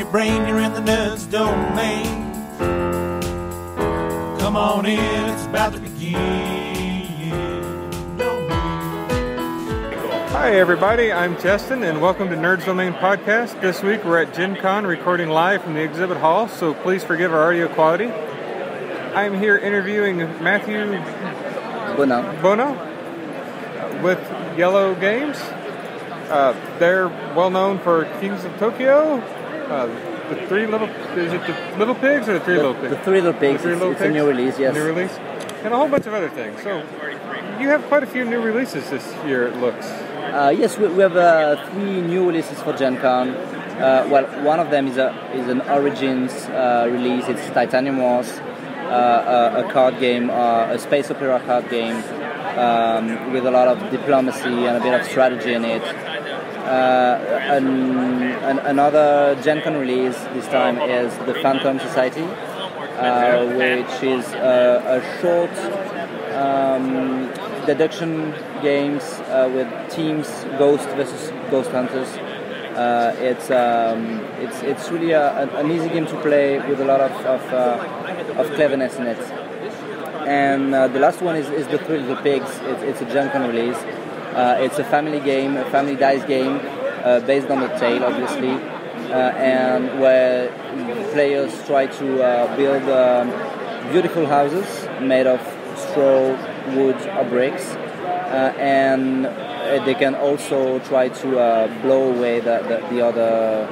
your brain, you're in the nerds domain. Come on in, it's about to begin. Hi everybody, I'm Justin and welcome to Nerds Domain Podcast. This week we're at GenCon recording live from the exhibit hall, so please forgive our audio quality. I'm here interviewing Matthew Bono with Iello Games. They're well known for Kings of Tokyo. The Little Pigs or the Three Little Pigs? The Three Little Pigs. It's a new release, yes. New release, and a whole bunch of other things. So you have quite a few new releases this year, it looks. Yes, we have 3 new releases for GenCon. Well, one of them is an Origins release. It's Titanium Wars, a card game, a space opera card game with a lot of diplomacy and a bit of strategy in it. Another GenCon release this time is the Phantom Society, which is a short deduction games with teams, ghost versus ghost hunters. It's really an easy game to play with a lot of cleverness in it. And the last one is the Three Little Pigs. It's a GenCon release. It's a family game, a family dice game based on the tale, obviously, and where players try to build beautiful houses made of straw, wood, or bricks, and they can also try to blow away the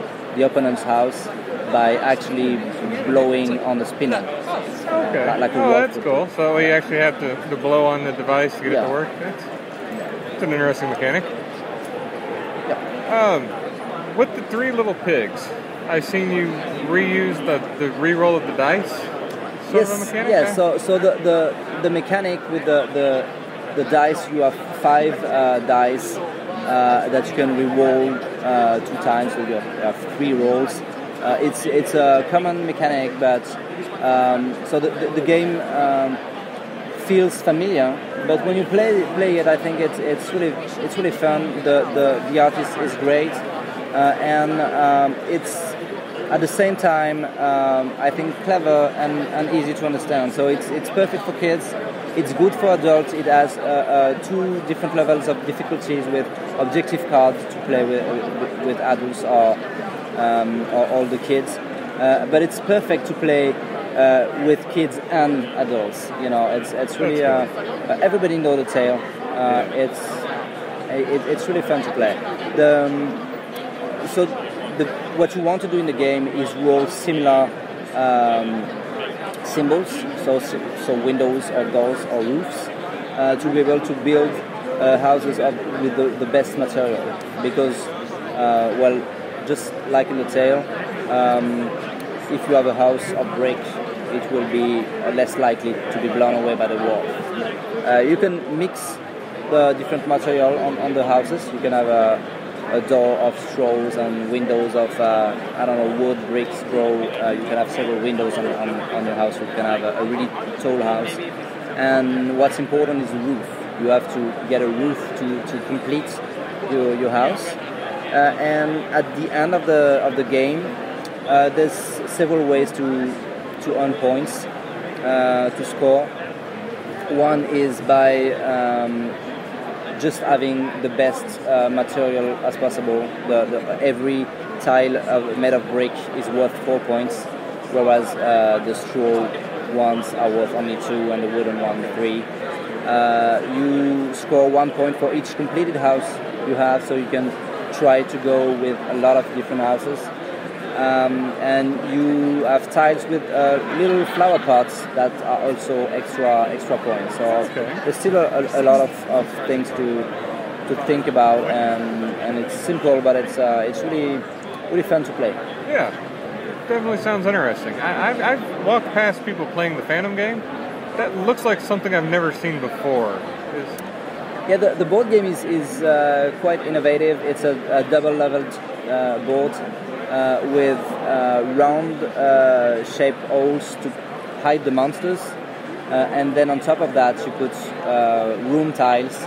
opponent's house by actually blowing on the spinner. Okay. That's cool. So we actually have to blow on the device to get it to work. That's an interesting mechanic. Yeah. With the Three Little Pigs, I've seen you reuse the re-roll of the dice. Sort of a mechanic? Yeah. So the mechanic with the dice, you have 5 dice that you can re-roll 2 times. So you have 3 rolls. It's a common mechanic, but so the game feels familiar. But when you play it, I think it's really fun. The art is great, and it's at the same time I think clever and easy to understand. So it's perfect for kids. It's good for adults. It has 2 different levels of difficulties with objective cards to play with adults or older kids. But it's perfect to play with kids and adults. You know, it's really everybody knows the tale. It's really fun to play. What you want to do in the game is roll similar symbols, so windows or doors or roofs, to be able to build houses with the best material. Because, just like in the tale, if you have a house of brick, it will be less likely to be blown away by the war. You can mix the different material on the houses. You can have a door of straws and windows of wood, brick, straw. You can have several windows on your house. You can have a really tall house. And what's important is the roof. You have to get a roof to complete your house. And at the end of the game, there's several ways to earn points, to score. One is by just having the best material as possible. Every tile made of brick is worth 4 points, whereas the straw ones are worth only 2 and the wooden one 3. You score 1 point for each completed house you have, so you can try to go with a lot of different houses. And you have tiles with little flower pots that are also extra points. So there's still a lot of things to think about, and it's simple, but it's really fun to play. Yeah, definitely sounds interesting. I've walked past people playing the Phantom game. That looks like something I've never seen before. Yeah, the board game is quite innovative. It's a double-leveled board with round shaped holes to hide the monsters, and then on top of that you put room tiles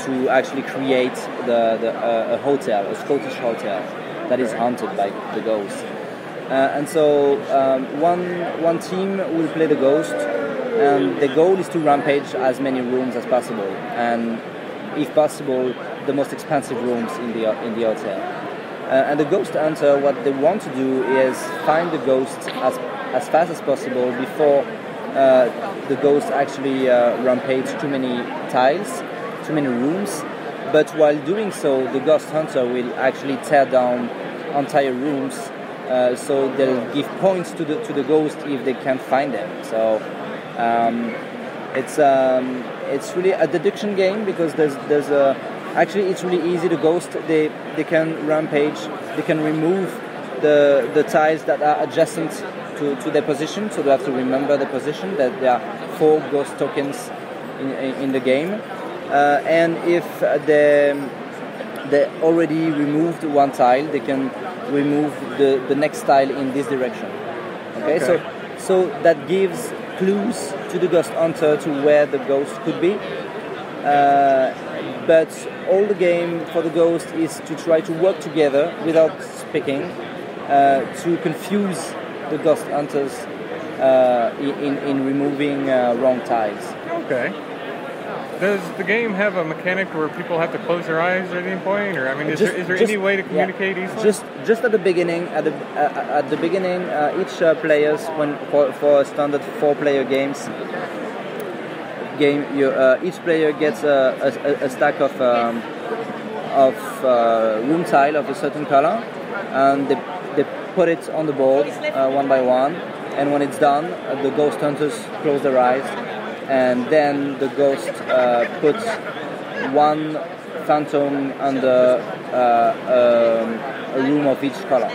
to actually create a hotel, a Scottish hotel that is haunted by the ghosts. And so one team will play the ghost, and the goal is to rampage as many rooms as possible, and if possible, the most expensive rooms in the hotel. And the ghost hunter, what they want to do is find the ghost as fast as possible before the ghost actually rampage too many tiles, too many rooms. But while doing so, the ghost hunter will actually tear down entire rooms. So they'll give points to the ghost if they can't find them. So it's really a deduction game, because there's a actually it's really easy. The ghost they can rampage, they can remove the tiles that are adjacent to their position, so they have to remember the position, that there are 4 ghost tokens in the game, and if they already removed one tile, they can remove the next tile in this direction. Okay. So that gives clues to the ghost hunter to where the ghost could be, but all the game for the ghost is to try to work together without speaking, to confuse the ghost hunters in removing wrong tiles. Okay. Does the game have a mechanic where people have to close their eyes at any point, or I mean, is there any way to communicate easily? Just at the beginning, each players, when for a standard 4-player game, each player gets a stack of room tile of a certain color, and they put it on the board one by one, and when it's done, the ghost hunters close their eyes, and then the ghost puts one phantom under a room of each color.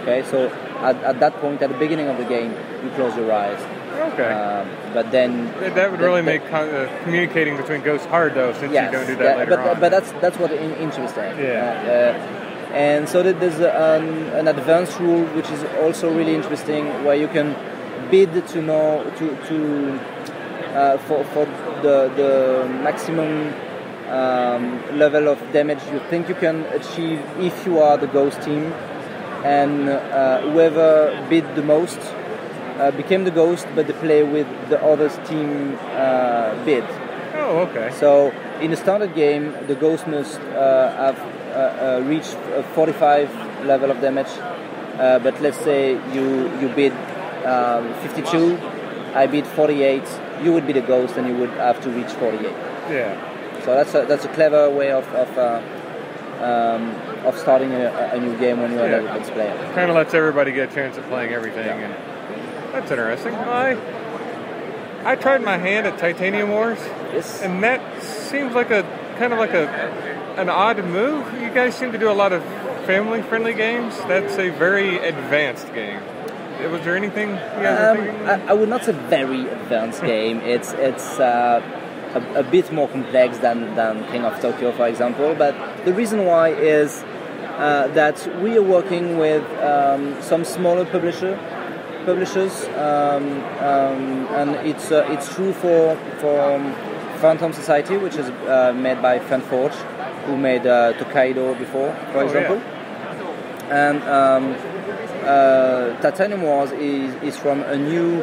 Okay, so at that point, at the beginning of the game, you close your eyes. Okay. But then that would really make communicating between ghosts hard, though, since you don't do that later on. But that's what interesting. Yeah. And so there's an advanced rule which is also really interesting, where you can bid to know for the maximum level of damage you think you can achieve if you are the ghost team, and whoever bid the most became the ghost, but they play with the other team bid. Oh, okay. So in a standard game, the ghost must have reached 45 level of damage, but let's say you bid 52, I bid 48, you would be the ghost and you would have to reach 48. Yeah. So that's a clever way of starting a new game when you're a level 6 player. Kind of lets everybody get a chance at playing everything, and that's interesting. I tried my hand at Titanium Wars, Yes. and that seems like an odd move. You guys seem to do a lot of family-friendly games. That's a very advanced game. Was there anything you guys were thinking? I would not say very advanced game. It's a bit more complex than King of Tokyo, for example. But the reason why is that we are working with some smaller publishers, and it's true for Phantom Society, which is made by Fanforge, who made Tokaido before, for example. And Titanium Wars is from a new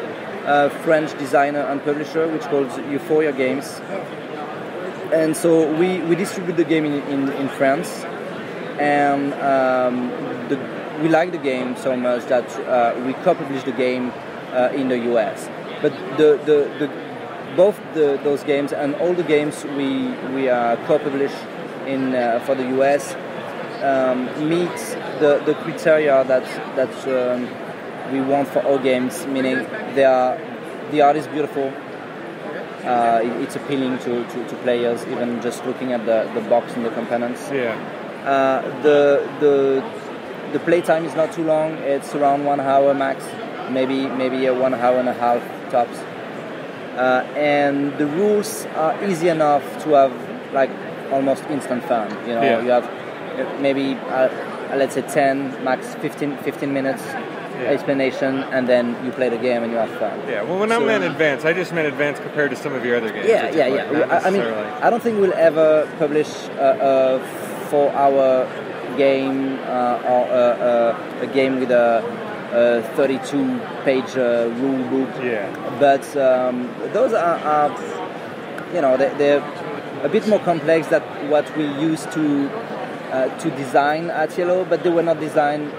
French designer and publisher which called Euphoria Games, and so we distribute the game in France, and we like the game so much that we co-publish the game in the US. But both those games and all the games we co-publish in for the US meet the criteria that we want for all games, meaning the art is beautiful, it's appealing to players, even just looking at the box and the components. Yeah. The playtime is not too long, it's around 1 hour max, maybe 1 hour and a half tops. And the rules are easy enough to have like almost instant fun. You have maybe let's say 10, max 15 minutes explanation, and then you play the game and you have fun. Yeah, well, when I meant advanced, I just meant advanced compared to some of your other games. I mean, I don't think we'll ever publish a 4-hour game or a game with a 32-page rule book. Yeah. But those are they're a bit more complex than what we used to design at Iello, but they were not designed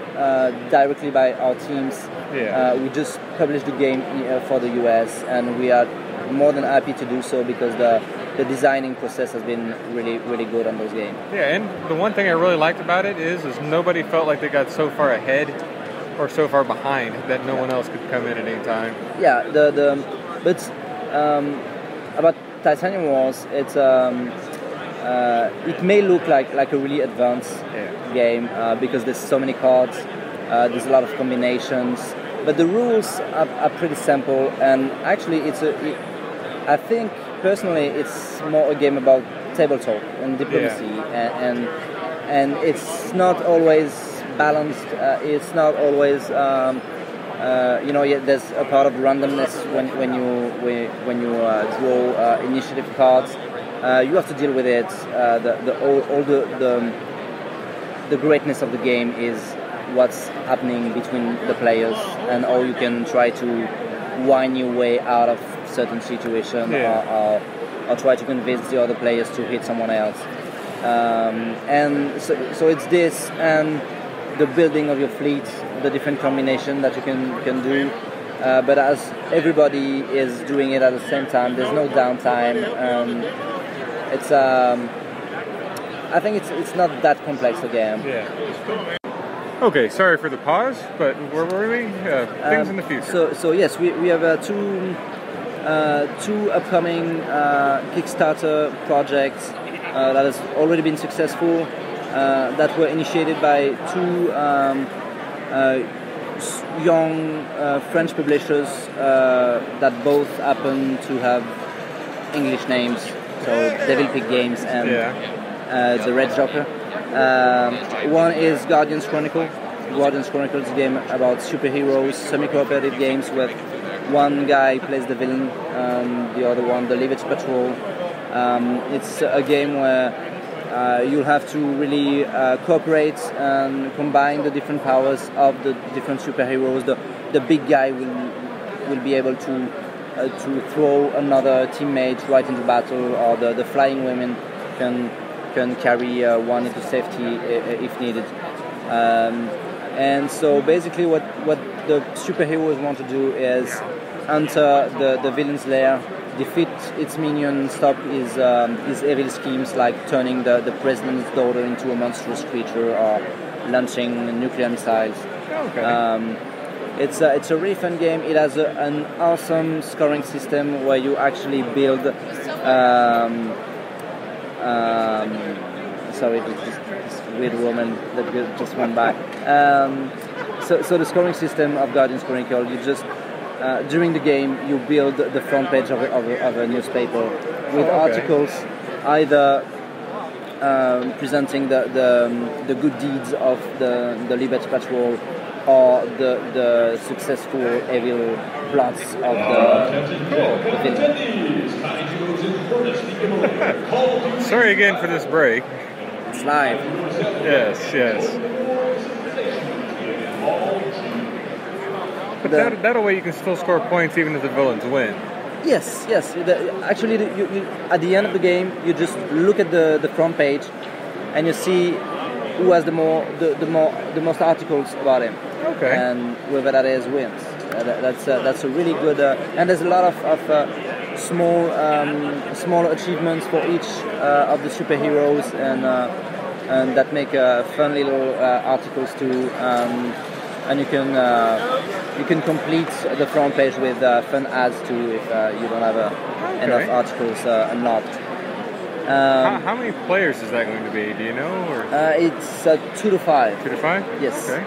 directly by our teams. Yeah. We just published the game for the US, and we are more than happy to do so because the designing process has been really, really good on those games. Yeah, and the one thing I really liked about it is nobody felt like they got so far ahead or so far behind that no one else could come in at any time. Yeah, but about Titanium Wars, it's it may look like a really advanced game because there's so many cards, there's a lot of combinations, but the rules are pretty simple, and actually I think personally it's more a game about table talk and diplomacy, and it's not always balanced. It's not always there's a part of randomness when you draw initiative cards. You have to deal with it. The greatness of the game is what's happening between the players and how you can try to wind your way out of certain situation or try to convince the other players to hit someone else. And so it's this and the building of your fleet, the different combination that you can do. But as everybody is doing it at the same time, there's no downtime. It's I think it's not that complex a game. Yeah. Okay, sorry for the pause, but where were we? Things in the future. So yes, we have two upcoming Kickstarter projects that has already been successful. That were initiated by two young French publishers that both happen to have English names, so Devil Pig Games and The Red Joker. One is Guardian's Chronicle. Guardian's Chronicle is a game about superheroes, semi-cooperative games where one guy plays the villain, the other one the Liberty Patrol. It's a game where you'll have to really cooperate and combine the different powers of the different superheroes. The big guy will be able to throw another teammate right into battle, or the flying women can carry one into safety if needed. And so basically what the superheroes want to do is enter the villain's lair, defeat its minion, stop his evil schemes like turning the president's daughter into a monstrous creature or launching nuclear missiles. Okay. It's a really fun game. It has an awesome scoring system where you actually build. Sorry, this weird woman that just went by. So the scoring system of Guardian's Chronicle, you just during the game you build the front page of a newspaper with articles either presenting the good deeds of the Liberty Patrol or the successful evil plots of the villain. Sorry again for this break. It's live. Yes. But that way you can still score points even if the villains win. Yes. Actually, you, at the end of the game, you just look at the front page, and you see who has the most articles about him. Okay. And whoever that is wins. That's a really good. And there's a lot of small achievements for each of the superheroes, and that make fun little articles too. And you can complete the front page with fun ads too if you don't have enough articles unlocked. How many players is that going to be? Do you know? Or? It's 2 to 5. 2 to 5? Yes. Okay.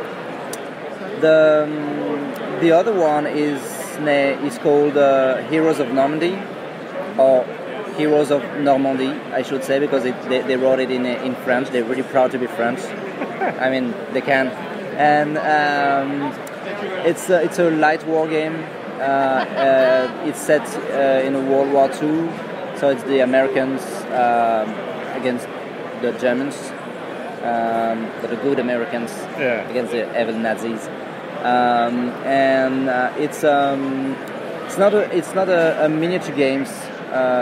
The other one is called Heroes of Normandy, or Heroes of Normandy, I should say, because they wrote it in French. They're really proud to be French. I mean, they can. And it's a light war game. It's set in World War II, so it's the Americans against the Germans, but the good Americans against the evil Nazis. and it's not a miniature games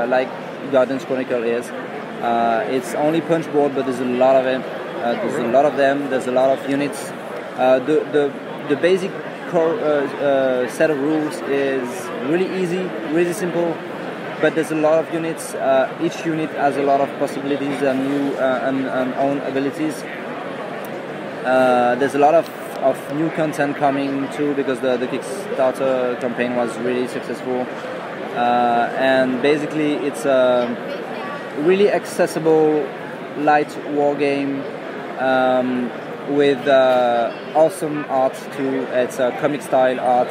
like Guardians Chronicle is. It's only punch board, but there's a lot of it. There's a lot of them. There's a lot of units. The basic core set of rules is really easy, really simple. But there's a lot of units. Each unit has a lot of possibilities and new and own abilities. There's a lot of new content coming too, because the Kickstarter campaign was really successful. And basically, it's a really accessible, light war game with awesome art too. It's a comic style art.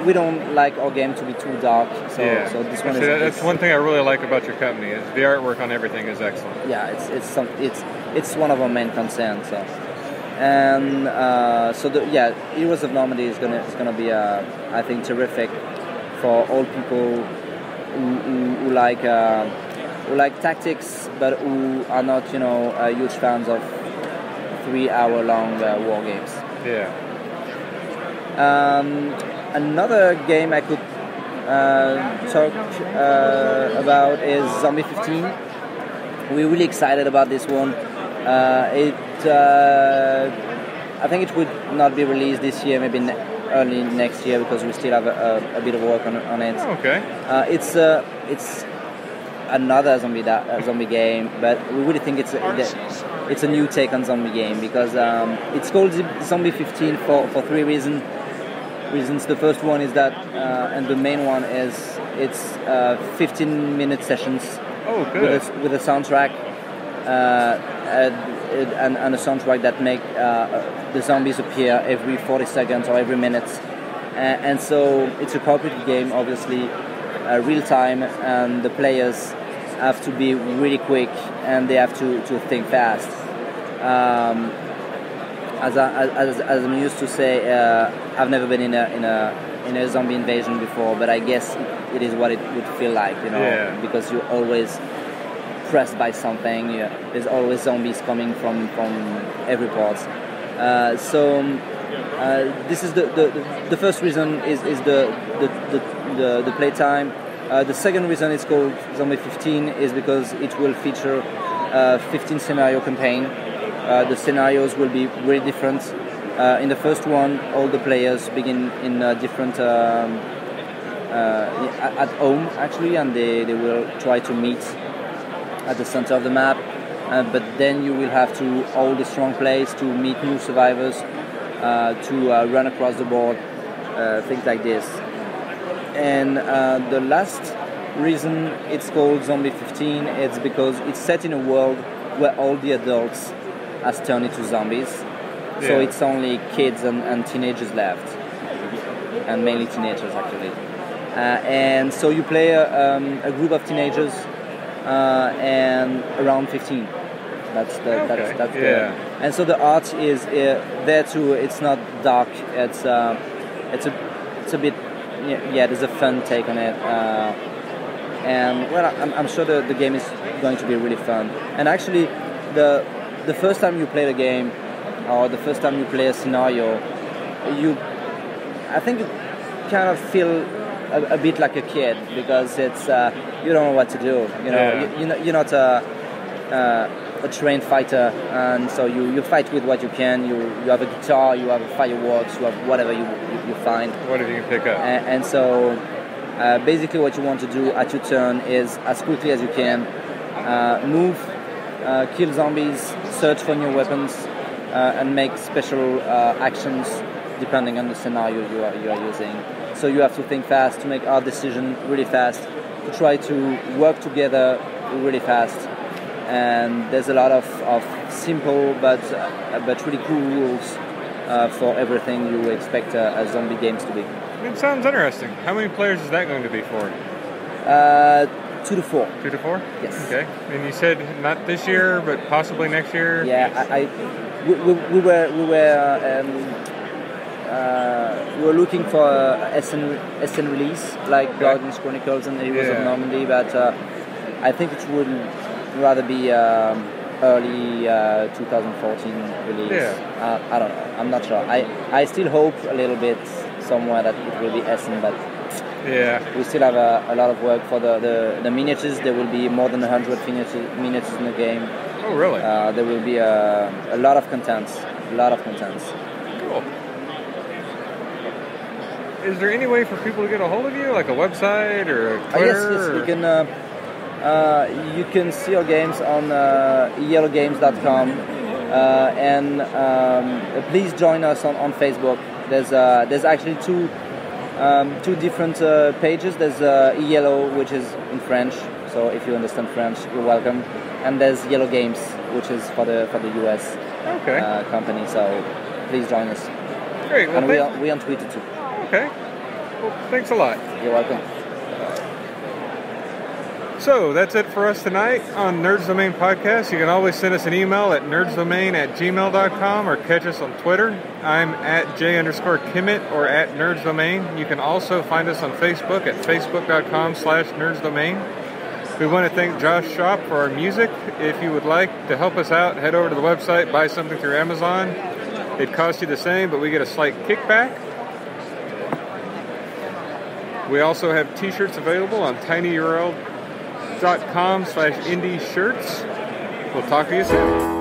We don't like our game to be too dark, so this one that's one thing I really like about your company is the artwork on everything is excellent. Yeah, it's one of our main concerns. So. And Heroes of Normandy is gonna be I think terrific for all people who like tactics, but who are not huge fans of 3-hour-long war games. Yeah. Another game I could talk about is Zombie 15. We're really excited about this one. I think it would not be released this year, maybe early next year, because we still have a bit of work on it. Okay. It's another zombie game, but we really think it's a new take on zombie game, because it's called Zombie 15 for 3 reasons. The first one is that, and the main one is, it's 15-minute sessions. Oh, good. With a soundtrack. And a soundtrack that make the zombies appear every 40 seconds or every minute, and so it's a cooperative game, obviously, real time, and the players have to be really quick and they have to think fast. As I'm used to say, I've never been in a zombie invasion before, but I guess it is what it would feel like, because you're always pressed by something. There's always zombies coming from every part. This is the first reason is the playtime. The second reason it's called Zombie 15 is because it will feature 15 scenario campaign. The scenarios will be really different. In the first one, all the players begin in different at home actually, and they will try to meet at the center of the map, but then you will have to hold a strong place to meet new survivors, to run across the board, things like this. And the last reason it's called Zombie 15 is because it's set in a world where all the adults has turned into zombies. Yeah. So it's only kids and teenagers left, and mainly teenagers actually. And so you play a group of teenagers. And around 15. That's and so the art is there too. It's not dark. It's a bit there's a fun take on it. And well, I'm sure the game is going to be really fun. And actually, the first time you play the game, or the first time you play a scenario, I think you kind of feel a bit like a kid, because it's you don't know what to do. You're not a trained fighter, and so you fight with what you can. You have a guitar, you have a fireworks, you have whatever you find. Whatever you can pick up. And so basically what you want to do at your turn is, as quickly as you can, move, kill zombies, search for new weapons, and make special actions depending on the scenario you are using. So you have to think fast, to make our decision really fast, to try to work together really fast. And there's a lot of simple but really cool rules for everything you expect a zombie games to be. It sounds interesting. How many players is that going to be for? 2 to 4. 2 to 4? Yes. Okay. And you said not this year, but possibly next year? Yeah, we were looking for a SN release like Guardians Chronicles and Heroes of Normandy, but I think it would rather be early 2014 release. Yeah. I don't know. I'm not sure. I still hope a little bit somewhere that it will be Essen, but Yeah. we still have a lot of work for the miniatures. There will be more than 100 miniatures in the game. Oh, really? There will be a lot of contents. Cool. Is there any way for people to get a hold of you, like a website or a Twitter? Yes. You can see our games on iellogames.com, and please join us on Facebook. There's actually two different pages. There's Iello, which is in French, so if you understand French, you're welcome. And there's Iello Games, which is for the US company. So please join us. Great. Well, and we on Twitter too. Okay. Well, thanks a lot. You're welcome. So that's it for us tonight on Nerds Domain Podcast. You can always send us an email at nerdsdomain@gmail.com or catch us on Twitter. I'm at @J_Kimmett or at Nerds Domain. You can also find us on Facebook at facebook.com/nerdsdomain. We want to thank Josh Shop for our music. If you would like to help us out, head over to the website, buy something through Amazon. It costs you the same, but we get a slight kickback. We also have t-shirts available on tinyurl.com/indie shirts. We'll talk to you soon.